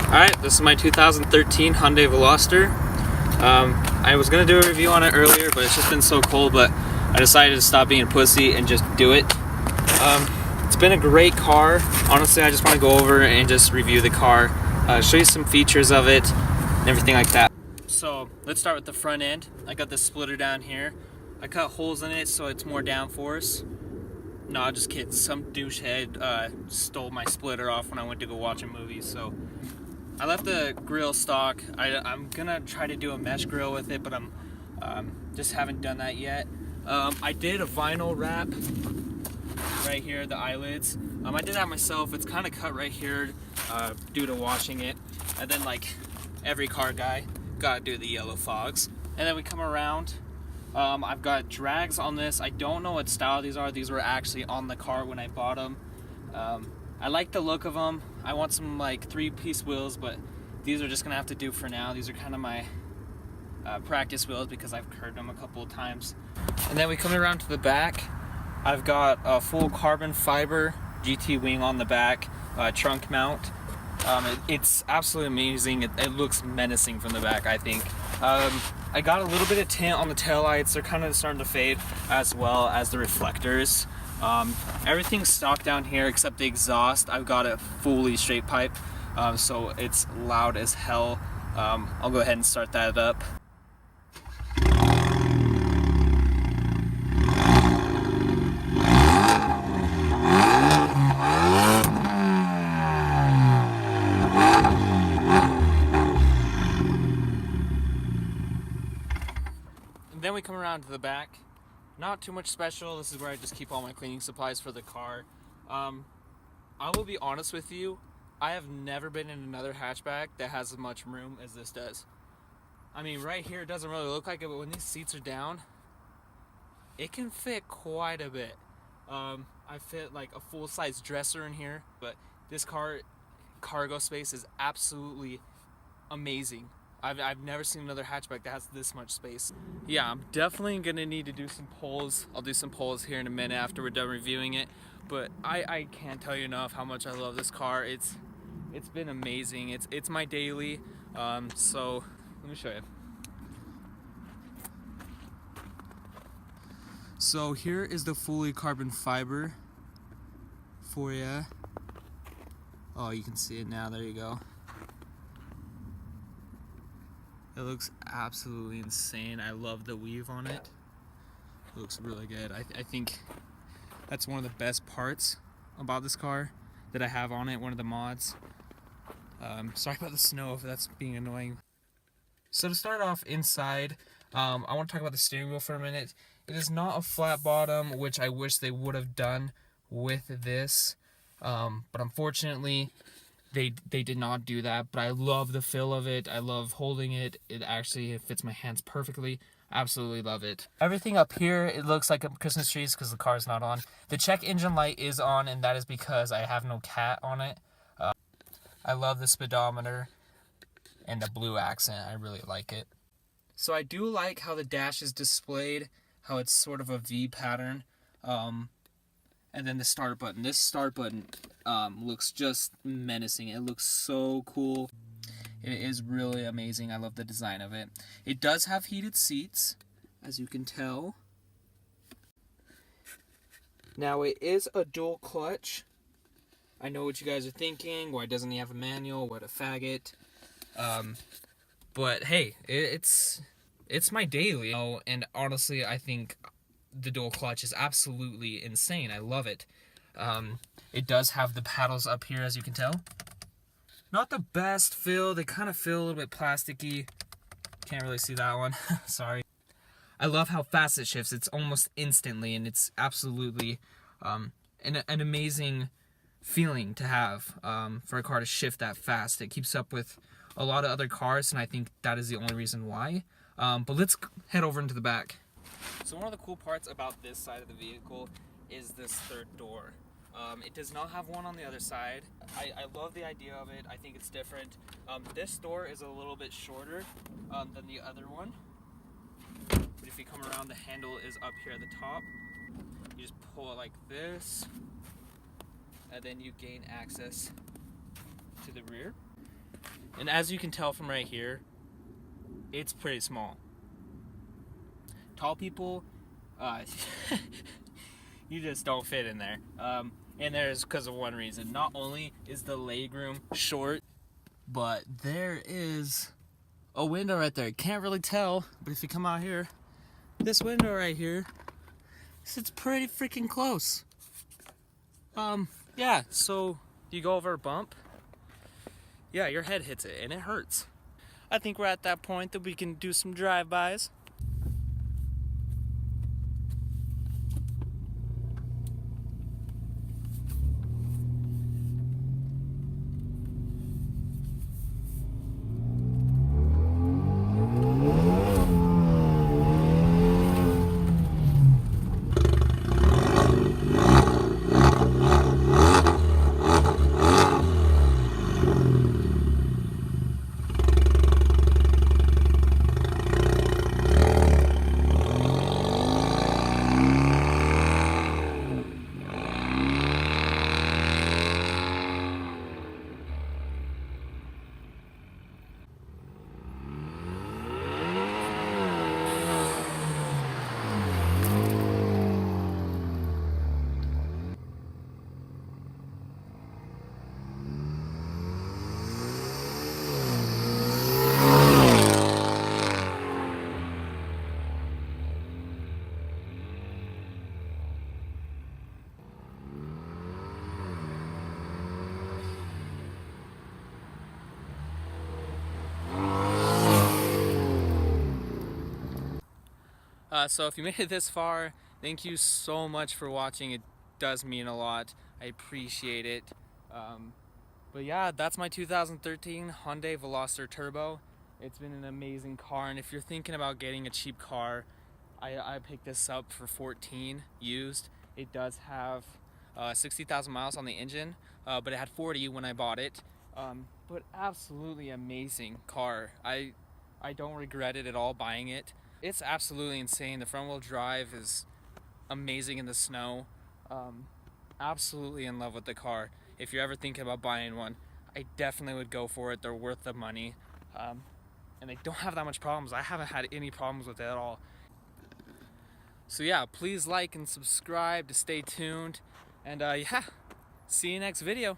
Alright, this is my 2013 Hyundai Veloster. I was going to do a review on it earlier, but it's just been so cold, but I decided to stop being a pussy and just do it. It's been a great car. Honestly, I just want to go over and just review the car, show you some features of it, and everything like that. So, let's start with the front end. I got this splitter down here. I cut holes in it so it's more downforce. No, just kidding. Some douchehead stole my splitter off when I went to go watch a movie, so I left the grill stock. I'm gonna try to do a mesh grill with it, but I'm just haven't done that yet. I did a vinyl wrap right here, the eyelids. I did that myself. It's kind of cut right here due to washing it. And then, like every car guy, gotta do the yellow fogs. And then we come around. I've got drags on this. I don't know what style these are. These were actually on the car when I bought them. I like the look of them. I want some like 3-piece wheels, but these are just gonna have to do for now. These are kind of my practice wheels because I've curved them a couple of times. And then we come around to the back. I've got a full carbon fiber GT wing on the back, trunk mount. It's absolutely amazing. It looks menacing from the back, I think. I got a little bit of tint on the taillights. They're kind of starting to fade, as well as the reflectors. Everything's stock down here except the exhaust. I've got it fully straight pipe, so it's loud as hell. I'll go ahead and start that up. And then we come around to the back. Not too much special. This is where I just keep all my cleaning supplies for the car. I will be honest with you, I have never been in another hatchback that has as much room as this does. I mean, right here it doesn't really look like it, but when these seats are down, it can fit quite a bit. I fit like a full-size dresser in here, but this cargo space is absolutely amazing. I've never seen another hatchback that has this much space. Yeah, I'm definitely gonna need to do some polls. I'll do some polls here in a minute after we're done reviewing it. But I can't tell you enough how much I love this car. It's been amazing. It's my daily. So let me show you. So here is the fully carbon fiber for you. Oh, you can see it now. There you go. It looks absolutely insane. I love the weave on it. It looks really good. I think that's one of the best parts about this car that I have on it, one of the mods. Sorry about the snow if that's being annoying. So to start off inside, I want to talk about the steering wheel for a minute. It is not a flat bottom, which I wish they would have done with this. But unfortunately, they did not do that, but I love the feel of it. I love holding it. It fits my hands perfectly. Absolutely love it. Everything up here, it looks like a Christmas trees because the car is not on. The check engine light is on, and that is because I have no cat on it. I love the speedometer and the blue accent. I really like it. So I do like how the dash is displayed, how it's sort of a V pattern. And then the start button. This start button looks just menacing. It looks so cool. It is really amazing. I love the design of it. It does have heated seats, as you can tell. Now it is a dual clutch. I know what you guys are thinking. Why doesn't he have a manual? What a faggot. But hey, it's my daily. And honestly, I think the dual clutch is absolutely insane. I love it. It does have the paddles up here, as you can tell. Not the best feel. They kind of feel a little bit plasticky. Can't really see that one. Sorry. I love how fast it shifts. It's almost instantly, and it's absolutely an amazing feeling to have for a car to shift that fast. It keeps up with a lot of other cars, and I think that is the only reason why. But let's head over into the back. So one of the cool parts about this side of the vehicle is this third door. It does not have one on the other side. I love the idea of it. I think it's different. This door is a little bit shorter than the other one. But if you come around, the handle is up here at the top. You just pull it like this, and then you gain access to the rear. And as you can tell from right here, it's pretty small. Tall people, you just don't fit in there. And there's because of one reason. Not only is the legroom short, but there is a window right there. Can't really tell, but if you come out here, this window right here, it's pretty freaking close. Yeah, so you go over a bump, yeah, your head hits it and it hurts. I think we're at that point that we can do some drive-bys. So if you made it this far, thank you so much for watching. It does mean a lot. I appreciate it. But yeah, that's my 2013 Hyundai Veloster Turbo. It's been an amazing car, and if you're thinking about getting a cheap car, I picked this up for 14 used. It does have 60,000 miles on the engine, but it had 40 when I bought it. But absolutely amazing car. I don't regret it at all buying it. It's absolutely insane. The front wheel drive is amazing in the snow. Absolutely in love with the car. If you're ever thinking about buying one, I definitely would go for it. They're worth the money. And they don't have that much problems. I haven't had any problems with it at all. So yeah, please like and subscribe to stay tuned. And yeah, see you next video.